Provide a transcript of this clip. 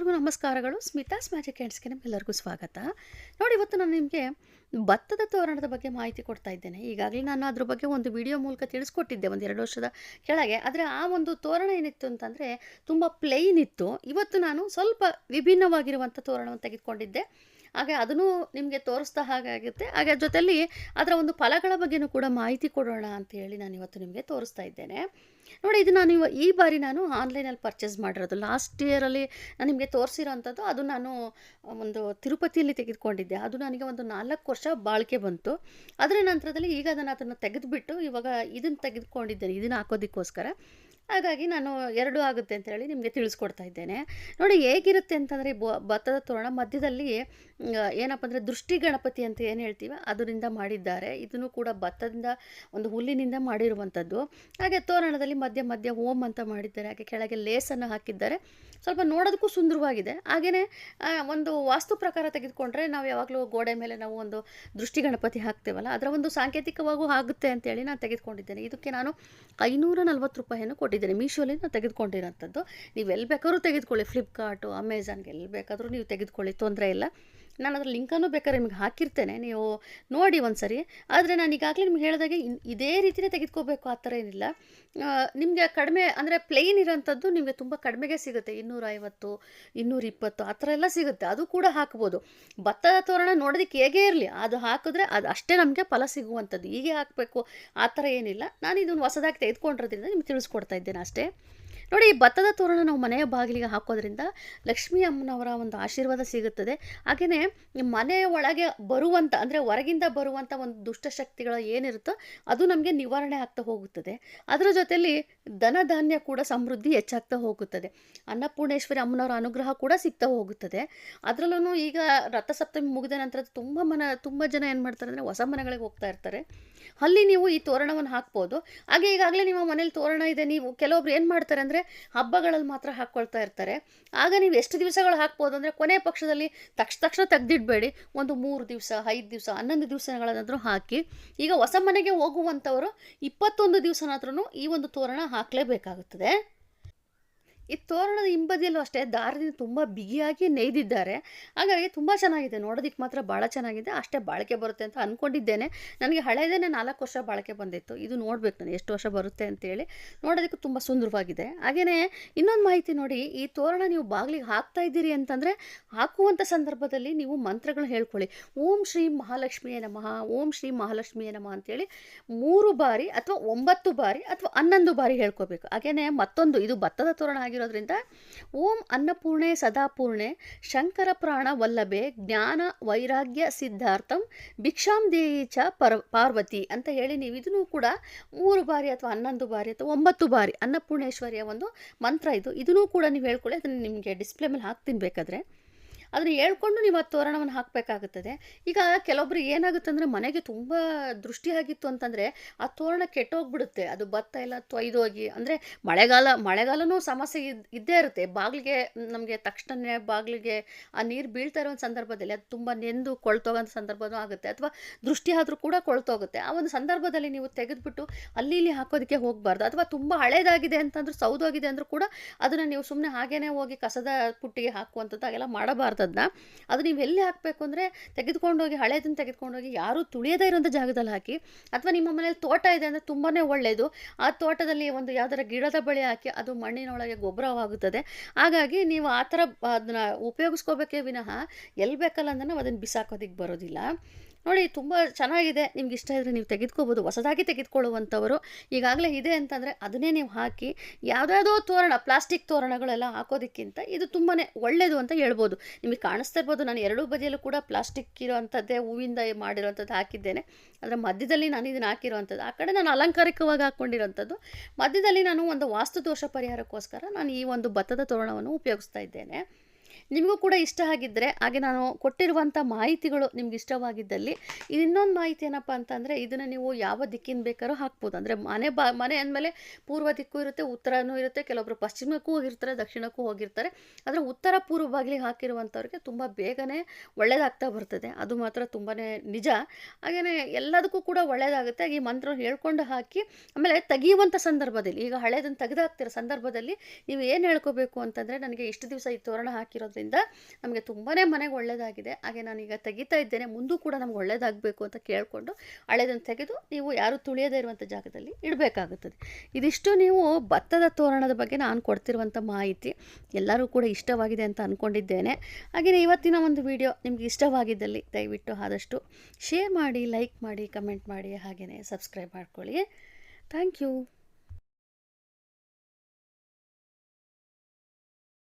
ಎಲ್ಲರಿಗೂ ನಮಸ್ಕಾರಗಳು. ಸ್ಮಿತಾಸ್ ಮ್ಯಾಜಿಕ್ ಹ್ಯಾಂಡ್ಸ್ಗೆ ನಿಮ್ಗೆಲ್ಲರಿಗೂ ಸ್ವಾಗತ. ನೋಡಿ, ಇವತ್ತು ನಾನು ನಿಮಗೆ ಭತ್ತದ ತೋರಣದ ಬಗ್ಗೆ ಮಾಹಿತಿ ಕೊಡ್ತಾ ಇದ್ದೇನೆ. ಈಗಾಗಲೇ ನಾನು ಅದ್ರ ಬಗ್ಗೆ ಒಂದು ವಿಡಿಯೋ ಮೂಲಕ ತಿಳಿಸ್ಕೊಟ್ಟಿದ್ದೆ ಒಂದು 2 ವರ್ಷದ ಕೆಳಗೆ. ಆದರೆ ಆ ಒಂದು ತೋರಣ ಏನಿತ್ತು ಅಂತಂದರೆ ತುಂಬ ಪ್ಲೇನ್ ಇತ್ತು. ಇವತ್ತು ನಾನು ಸ್ವಲ್ಪ ವಿಭಿನ್ನವಾಗಿರುವಂಥ ತೋರಣವನ್ನು ತೆಗೆದುಕೊಂಡಿದ್ದೆ. ಹಾಗೆ ಅದನ್ನು ನಿಮಗೆ ತೋರಿಸ್ತಾ ಹಾಗಾಗುತ್ತೆ. ಹಾಗೆ ಜೊತೆಯಲ್ಲಿ ಅದರ ಒಂದು ಫಲಗಳ ಬಗ್ಗೆನೂ ಕೂಡ ಮಾಹಿತಿ ಕೊಡೋಣ ಅಂತ ಹೇಳಿ ನಾನು ಇವತ್ತು ನಿಮಗೆ ತೋರಿಸ್ತಾ ಇದ್ದೇನೆ. ನೋಡಿ, ಇದು ನಾನು ಈ ಬಾರಿ ನಾನು ಆನ್ಲೈನಲ್ಲಿ ಪರ್ಚೇಸ್ ಮಾಡಿರೋದು. ಲಾಸ್ಟ್ ಇಯರಲ್ಲಿ ನಾನು ನಿಮಗೆ ತೋರಿಸಿರೋಂಥದ್ದು. ಅದು ನಾನು ಒಂದು ತಿರುಪತಿಯಲ್ಲಿ ತೆಗೆದುಕೊಂಡಿದ್ದೆ. ಅದು ನನಗೆ ಒಂದು 4 ವರ್ಷ ಬಾಳಿಕೆ ಬಂತು. ಅದರ ನಂತರದಲ್ಲಿ ಈಗ ಅದನ್ನು ತೆಗೆದುಬಿಟ್ಟು ಇವಾಗ ಇದನ್ನು ತೆಗೆದುಕೊಂಡಿದ್ದೇನೆ, ಇದನ್ನು ಹಾಕೋದಕ್ಕೋಸ್ಕರ. ಹಾಗಾಗಿ ನಾನು 2 ಆಗುತ್ತೆ ಅಂತ ಹೇಳಿ ನಿಮಗೆ ತಿಳಿಸ್ಕೊಡ್ತಾ ಇದ್ದೇನೆ. ನೋಡಿ, ಹೇಗಿರುತ್ತೆ ಅಂತಂದರೆ ಭತ್ತದ ತೋರಣ ಮಧ್ಯದಲ್ಲಿ ಏನಪ್ಪ ಅಂದರೆ ದೃಷ್ಟಿ ಗಣಪತಿ ಅಂತ ಏನು ಹೇಳ್ತೀವಿ ಅದರಿಂದ ಮಾಡಿದ್ದಾರೆ. ಇದನ್ನು ಕೂಡ ಭತ್ತದಿಂದ ಒಂದು ಹುಲ್ಲಿನಿಂದ ಮಾಡಿರುವಂಥದ್ದು. ಹಾಗೆ ತೋರಣದಲ್ಲಿ ಮಧ್ಯ ಮಧ್ಯ ಓಂ ಅಂತ ಮಾಡಿದ್ದಾರೆ. ಹಾಗೆ ಕೆಳಗೆ ಲೇಸನ್ನು ಹಾಕಿದ್ದಾರೆ. ಸ್ವಲ್ಪ ನೋಡೋದಕ್ಕೂ ಸುಂದರವಾಗಿದೆ. ಹಾಗೆಯೇ ಒಂದು ವಾಸ್ತು ಪ್ರಕಾರ ತೆಗೆದುಕೊಂಡ್ರೆ ನಾವು ಯಾವಾಗಲೂ ಗೋಡೆ ಮೇಲೆ ನಾವು ಒಂದು ದೃಷ್ಟಿ ಗಣಪತಿ ಹಾಕ್ತೇವಲ್ಲ, ಅದರ ಒಂದು ಸಾಂಕೇತಿಕವಾಗೂ ಆಗುತ್ತೆ ಅಂತೇಳಿ ನಾನು ತೆಗೆದುಕೊಂಡಿದ್ದೇನೆ. ಇದಕ್ಕೆ ನಾನು 540 ರೂಪಾಯಿಯನ್ನು ಕೊಟ್ಟಿದ್ದೇನೆ. ಮೀಶೋಲಿ ನಾನು ತೆಗೆದುಕೊಂಡಿರೋಂಥದ್ದು. ನೀವು ಎಲ್ಲಿ ಬೇಕಾದ್ರೂ ತೆಗೆದುಕೊಳ್ಳಿ, ಫ್ಲಿಪ್ಕಾರ್ಟು, ಅಮೆಝಾನ್ಗೆ ಎಲ್ಲಿ ಬೇಕಾದರೂ ನೀವು ತೆಗೆದುಕೊಳ್ಳಿ, ತೊಂದರೆ ಇಲ್ಲ. ನಾನು ಅದರ ಲಿಂಕನ್ನು ಬೇಕಾದ್ರೆ ನಿಮಗೆ ಹಾಕಿರ್ತೇನೆ, ನೀವು ನೋಡಿ ಒಂದು ಸರಿ. ಆದರೆ ನಾನು ಈಗಾಗಲೇ ನಿಮ್ಗೆ ಹೇಳಿದಾಗೆ ಇದೇ ರೀತಿಯೇ ತೆಗೆದುಕೋಬೇಕು ಆ ಥರ ಏನಿಲ್ಲ. ನಿಮಗೆ ಕಡಿಮೆ ಅಂದರೆ ಪ್ಲೇನ್ ಇರೋಂಥದ್ದು ನಿಮಗೆ ತುಂಬ ಕಡಿಮೆಗೆ ಸಿಗುತ್ತೆ. 250, 220 ಆ ಥರ ಎಲ್ಲ ಸಿಗುತ್ತೆ. ಅದು ಕೂಡ ಹಾಕ್ಬೋದು. ಭತ್ತದ ತೋರಣ ನೋಡೋದಕ್ಕೆ ಹೇಗೆ ಇರಲಿ, ಅದು ಹಾಕಿದ್ರೆ ಅದು ಅಷ್ಟೇ ನಮಗೆ ಫಲ ಸಿಗುವಂಥದ್ದು. ಹೀಗೆ ಹಾಕಬೇಕು ಆ ಥರ ಏನಿಲ್ಲ. ನಾನು ಇದನ್ನು ಹೊಸದಾಗಿ ತೆಗೆದುಕೊಂಡಿರೋದ್ರಿಂದ ನಿಮ್ಗೆ ತಿಳಿಸ್ಕೊಡ್ತಾ ಇದ್ದೇನೆ ಅಷ್ಟೇ. ನೋಡಿ, ಈ ಭತ್ತದ ತೋರಣ ನಾವು ಮನೆಯ ಬಾಗಿಲಿಗೆ ಹಾಕೋದ್ರಿಂದ ಲಕ್ಷ್ಮೀ ಅಮ್ಮನವರ ಒಂದು ಆಶೀರ್ವಾದ ಸಿಗುತ್ತದೆ. ಹಾಗೆಯೇ ಮನೆಯ ಒಳಗೆ ಬರುವಂಥ ಅಂದರೆ ಹೊರಗಿಂದ ಬರುವಂಥ ಒಂದು ದುಷ್ಟಶಕ್ತಿಗಳು ಏನಿರುತ್ತೋ ಅದು ನಮಗೆ ನಿವಾರಣೆ ಆಗ್ತಾ ಹೋಗುತ್ತದೆ. ಅದರ ಜೊತೆಯಲ್ಲಿ ಧನಧಾನ್ಯ ಕೂಡ ಸಮೃದ್ಧಿ ಹೆಚ್ಚಾಗ್ತಾ ಹೋಗುತ್ತದೆ. ಅನ್ನಪೂರ್ಣೇಶ್ವರಿ ಅಮ್ಮನವರ ಅನುಗ್ರಹ ಕೂಡ ಸಿಗ್ತಾ ಹೋಗುತ್ತದೆ. ಅದರಲ್ಲೂ ಈಗ ರಥಸಪ್ತಮಿ ಮುಗಿದ ನಂತರ ತುಂಬ ಜನ ಏನು ಮಾಡ್ತಾರೆ ಅಂದರೆ ಹೊಸ ಮನೆಗಳಿಗೆ ಹೋಗ್ತಾ ಇರ್ತಾರೆ. ಅಲ್ಲಿ ನೀವು ಈ ತೋರಣವನ್ನು ಹಾಕ್ಬೋದು. ಹಾಗೆ ಈಗಾಗಲೇ ನಿಮ್ಮ ಮನೇಲಿ ತೋರಣ ಇದೆ, ನೀವು ಕೆಲವೊಬ್ರು ಏನು ಮಾಡ್ತಾರೆ ಅಂದರೆ ಹಬ್ಬಗಳಲ್ಲಿ ಮಾತ್ರ ಹಾಕ್ಕೊಳ್ತಾ ಇರ್ತಾರೆ. ಆಗ ನೀವು ಎಷ್ಟು ದಿವಸಗಳು ಹಾಕ್ಬೋದು ಅಂದರೆ ಕೊನೆ ಪಕ್ಷದಲ್ಲಿ ತಕ್ಷಣ ತೆಗೆದಿಡಬೇಡಿ. ಒಂದು 3 ದಿವಸ, 5 ದಿವಸ, 11 ದಿವಸಗಳಾದರೂ ಹಾಕಿ. ಈಗ ಹೊಸ ಮನೆಗೆ ಹೋಗುವಂಥವರು 21 ದಿವಸನಾದ್ರೂ ಈ ಒಂದು ತೋರಣ ಹಾಕಲೇಬೇಕಾಗುತ್ತದೆ. ಈ ತೋರಣದ ಹಿಂಬದಿಯಲ್ಲೂ ಅಷ್ಟೇ ದಾರದಿಂದ ತುಂಬ ಬಿಗಿಯಾಗಿ ನೇಯ್ದಿದ್ದಾರೆ. ಹಾಗಾಗಿ ತುಂಬ ಚೆನ್ನಾಗಿದೆ, ನೋಡೋದಕ್ಕೆ ಮಾತ್ರ ಭಾಳ ಚೆನ್ನಾಗಿದೆ. ಅಷ್ಟೇ ಬಾಳಿಕೆ ಬರುತ್ತೆ ಅಂತ ಅಂದ್ಕೊಂಡಿದ್ದೇನೆ. ನನಗೆ ಹಳೆಯದೇನೆ 4 ವರ್ಷ ಬಾಳಿಕೆ ಬಂದಿತ್ತು. ಇದು ನೋಡಬೇಕು ನಾನು ಎಷ್ಟು ವರ್ಷ ಬರುತ್ತೆ ಅಂತೇಳಿ. ನೋಡೋದಕ್ಕೆ ತುಂಬ ಸುಂದರವಾಗಿದೆ. ಹಾಗೆಯೇ ಇನ್ನೊಂದು ಮಾಹಿತಿ ನೋಡಿ, ಈ ತೋರಣ ನೀವು ಬಾಗಿಲಿಗೆ ಹಾಕ್ತಾ ಇದ್ದೀರಿ ಅಂತಂದರೆ ಹಾಕುವಂಥ ಸಂದರ್ಭದಲ್ಲಿ ನೀವು ಮಂತ್ರಗಳನ್ನ ಹೇಳ್ಕೊಳ್ಳಿ. ಓಂ ಶ್ರೀ ಮಹಾಲಕ್ಷ್ಮಿಯೇ ನಮಃ, ಓಂ ಶ್ರೀ ಮಹಾಲಕ್ಷ್ಮಿಯೇ ನಮಃ ಅಂತೇಳಿ 3 ಬಾರಿ ಅಥವಾ 9 ಬಾರಿ ಅಥವಾ 11 ಬಾರಿ ಹೇಳ್ಕೋಬೇಕು. ಹಾಗೆಯೇ ಮತ್ತೊಂದು, ಇದು ಭತ್ತದ ತೋರಣ ಆಗಿರೋದ್ರಿಂದ ಓಂ ಅನ್ನಪೂರ್ಣೆ ಸದಾಪೂರ್ಣೆ ಶಂಕರ ಪ್ರಾಣ ವಲ್ಲಭೆ ಜ್ಞಾನ ವೈರಾಗ್ಯ ಸಿದ್ಧಾರ್ಥಂ ಭಿಕ್ಷಾಂ ದೇಹಿ ಚ ಪಾರ್ವತಿ ಅಂತ ಹೇಳಿ ನೀವು ಇದನ್ನು ಕೂಡ 3 ಬಾರಿ ಅಥವಾ 11 ಬಾರಿ ಅಥವಾ 9 ಬಾರಿ ಅನ್ನಪೂರ್ಣೇಶ್ವರಿಯ ಒಂದು ಮಂತ್ರ ಇದನ್ನು ಕೂಡ ನೀವು ಹೇಳ್ಕೊಳ್ಳಿ. ಅದನ್ನು ನಿಮಗೆ ಡಿಸ್ಪ್ಲೇ ಮೇಲೆ ಹಾಕ್ತೀನಿ, ಬೇಕಾದರೆ ಅದನ್ನು ಹೇಳ್ಕೊಂಡು ನೀವು ಆ ತೋರಣವನ್ನು ಹಾಕಬೇಕಾಗುತ್ತದೆ. ಈಗ ಕೆಲವೊಬ್ರಿಗೆ ಏನಾಗುತ್ತೆ ಅಂದರೆ ಮನೆಗೆ ತುಂಬ ದೃಷ್ಟಿ ಆಗಿತ್ತು ಅಂತಂದರೆ ಆ ತೋರಣ ಕೆಟ್ಟೋಗ್ಬಿಡುತ್ತೆ. ಅದು ಭತ್ತ ಎಲ್ಲ ತೊಯ್ದೋಗಿ, ಅಂದರೆ ಮಳೆಗಾಲನೂ ಸಮಸ್ಯೆ ಇದ್ದೇ ಇರುತ್ತೆ. ಬಾಗಿಲಿಗೆ ನಮಗೆ ತಕ್ಷಣ ಬಾಗಿಲಿಗೆ ಆ ನೀರು ಬೀಳ್ತಾ ಇರೋ ಸಂದರ್ಭದಲ್ಲಿ ಅದು ತುಂಬ ನೆಂದು ಕೊಳ್ತೋಗೋಂಥ ಸಂದರ್ಭನೂ ಆಗುತ್ತೆ. ಅಥವಾ ದೃಷ್ಟಿ ಆದರೂ ಕೂಡ ಕೊಳ್ತೋಗುತ್ತೆ. ಆ ಒಂದು ಸಂದರ್ಭದಲ್ಲಿ ನೀವು ತೆಗೆದುಬಿಟ್ಟು ಅಲ್ಲಿ ಇಲ್ಲಿ ಹಾಕೋದಕ್ಕೆ ಹೋಗಬಾರ್ದು. ಅಥವಾ ತುಂಬ ಹಳೇದಾಗಿದೆ ಅಂತಂದ್ರೂ, ಸೌದೋಗಿದೆ ಅಂದರೂ ಕೂಡ ಅದನ್ನು ನೀವು ಸುಮ್ಮನೆ ಹಾಗೇ ಹೋಗಿ ಕಸದ ಪುಟ್ಟಿಗೆ ಹಾಕುವಂಥದ್ದು ಹಾಗೆಲ್ಲ ಮಾಡಬಾರ್ದು. ಅದು ನೀವು ಎಲ್ಲಿ ಹಾಕಬೇಕು ಅಂದರೆ ತೆಗೆದುಕೊಂಡೋಗಿ, ಹಳೇದನ್ನು ತೆಗೆದುಕೊಂಡೋಗಿ ಯಾರೂ ತುಳಿಯದೇ ಇರೋಂಥ ಜಾಗದಲ್ಲಿ ಹಾಕಿ. ಅಥವಾ ನಿಮ್ಮ ಮನೇಲಿ ತೋಟ ಇದೆ ಅಂದರೆ ತುಂಬಾ ಒಳ್ಳೆಯದು. ಆ ತೋಟದಲ್ಲಿ ಒಂದು ಯಾವ್ದಾರ ಗಿಡದ ಬಳಿ ಹಾಕಿ, ಅದು ಮಣ್ಣಿನೊಳಗೆ ಗೊಬ್ಬರವಾಗುತ್ತದೆ. ಹಾಗಾಗಿ ನೀವು ಆ ಥರ ಅದನ್ನು ಉಪಯೋಗಿಸ್ಕೋಬೇಕೇ ವಿನಃ ಎಲ್ಲಿ ಬೇಕಲ್ಲ ಅಂದರೆ ನಾವು ಅದನ್ನು ಬಿಸಾಕೋದಕ್ಕೆ ಬರೋದಿಲ್ಲ. ನೋಡಿ, ತುಂಬ ಚೆನ್ನಾಗಿದೆ. ನಿಮ್ಗೆ ಇಷ್ಟ ಇದ್ದರೆ ನೀವು ತೆಗೆದುಕೋಬೋದು. ಹೊಸದಾಗಿ ತೆಗೆದುಕೊಳ್ಳುವಂಥವರು ಈಗಾಗಲೇ ಇದೆ ಅಂತಂದರೆ ಅದನ್ನೇ ನೀವು ಹಾಕಿ. ಯಾವುದಾದೋ ತೋರಣ, ಪ್ಲಾಸ್ಟಿಕ್ ತೋರಣಗಳೆಲ್ಲ ಹಾಕೋದಕ್ಕಿಂತ ಇದು ತುಂಬಾ ಒಳ್ಳೆಯದು ಅಂತ ಹೇಳ್ಬೋದು. ನಿಮಗೆ ಕಾಣಿಸ್ತಾ ಇರ್ಬೋದು, ನಾನು 2 ಬದಿಯಲ್ಲೂ ಕೂಡ ಪ್ಲಾಸ್ಟಿಕ್ ಇರೋವಂಥದ್ದೇ ಹೂವಿಂದ ಮಾಡಿರೋವಂಥದ್ದು ಹಾಕಿದ್ದೇನೆ. ಅದರ ಮಧ್ಯದಲ್ಲಿ ನಾನು ಇದನ್ನು ಹಾಕಿರೋವಂಥದ್ದು, ಆ ಕಡೆ ನಾನು ಅಲಂಕಾರಿಕವಾಗಿ ಹಾಕ್ಕೊಂಡಿರೋವಂಥದ್ದು. ಮಧ್ಯದಲ್ಲಿ ನಾನು ಒಂದು ವಾಸ್ತುದೋಷ ಪರಿಹಾರಕ್ಕೋಸ್ಕರ ನಾನು ಈ ಒಂದು ಭತ್ತದ ತೋರಣವನ್ನು ಉಪಯೋಗಿಸ್ತಾ ಇದ್ದೇನೆ. ನಿಮಗೂ ಕೂಡ ಇಷ್ಟ ಆಗಿದ್ದರೆ, ಹಾಗೆ ನಾನು ಕೊಟ್ಟಿರುವಂಥ ಮಾಹಿತಿಗಳು ನಿಮ್ಗೆ ಇಷ್ಟವಾಗಿದ್ದಲ್ಲಿ, ಇನ್ನೊಂದು ಮಾಹಿತಿ ಏನಪ್ಪ ಅಂತಂದರೆ, ಇದನ್ನು ನೀವು ಯಾವ ದಿಕ್ಕಿನ ಬೇಕಾದ್ರೂ ಹಾಕ್ಬೋದು. ಅಂದರೆ ಮನೆ ಅಂದಮೇಲೆ ಪೂರ್ವ ದಿಕ್ಕು ಇರುತ್ತೆ, ಉತ್ತರನೂ ಇರುತ್ತೆ, ಕೆಲವೊಬ್ಬರು ಪಶ್ಚಿಮಕ್ಕೂ ಹೋಗಿರ್ತಾರೆ, ದಕ್ಷಿಣಕ್ಕೂ ಹೋಗಿರ್ತಾರೆ. ಆದರೆ ಉತ್ತರ ಪೂರ್ವ ಬಾಗಿಲಿಗೆ ಹಾಕಿರುವಂಥವ್ರಿಗೆ ತುಂಬ ಬೇಗನೆ ಒಳ್ಳೆಯದಾಗ್ತಾ ಬರ್ತದೆ. ಅದು ಮಾತ್ರ ತುಂಬಾ ನಿಜ. ಹಾಗೆಯೇ ಎಲ್ಲದಕ್ಕೂ ಕೂಡ ಒಳ್ಳೆಯದಾಗುತ್ತೆ. ಈ ಮಂತ್ರವನ್ನು ಹೇಳ್ಕೊಂಡು ಹಾಕಿ, ಆಮೇಲೆ ತೆಗೆಯುವಂಥ ಸಂದರ್ಭದಲ್ಲಿ, ಈಗ ಹಳೇದನ್ನು ತೆಗೆದಾಕ್ತಿರೋ ಸಂದರ್ಭದಲ್ಲಿ ನೀವು ಏನು ಹೇಳ್ಕೋಬೇಕು ಅಂತಂದರೆ, ನನಗೆ ಇಷ್ಟು ದಿವಸ ಈ ತೋರಣ ಹಾಕಿರೋದು ಮಾಡೋದ್ರಿಂದ ನಮಗೆ ತುಂಬಾ ಮನೆಗೆ ಒಳ್ಳೆಯದಾಗಿದೆ. ಹಾಗೆ ನಾನೀಗ ತೆಗಿತಾ ಇದ್ದೇನೆ, ಮುಂದೂ ಕೂಡ ನಮ್ಗೆ ಒಳ್ಳೆಯದಾಗಬೇಕು ಅಂತ ಕೇಳಿಕೊಂಡು ಹಳೆದನ್ನು ತೆಗೆದು ನೀವು ಯಾರೂ ತುಳಿಯದೇ ಇರುವಂಥ ಜಾಗದಲ್ಲಿ ಇಡಬೇಕಾಗುತ್ತದೆ. ಇದಿಷ್ಟು ನೀವು ಭತ್ತದ ತೋರಣದ ಬಗ್ಗೆ ನಾನು ಕೊಡ್ತಿರುವಂಥ ಮಾಹಿತಿ ಎಲ್ಲರೂ ಕೂಡ ಇಷ್ಟವಾಗಿದೆ ಅಂತ ಅಂದ್ಕೊಂಡಿದ್ದೇನೆ. ಹಾಗೆಯೇ ಇವತ್ತಿನ ಒಂದು ವಿಡಿಯೋ ನಿಮ್ಗೆ ಇಷ್ಟವಾಗಿದ್ದಲ್ಲಿ ದಯವಿಟ್ಟು ಆದಷ್ಟು ಶೇರ್ ಮಾಡಿ, ಲೈಕ್ ಮಾಡಿ, ಕಮೆಂಟ್ ಮಾಡಿ, ಹಾಗೆಯೇ ಸಬ್ಸ್ಕ್ರೈಬ್ ಮಾಡ್ಕೊಳ್ಳಿ. Thank you.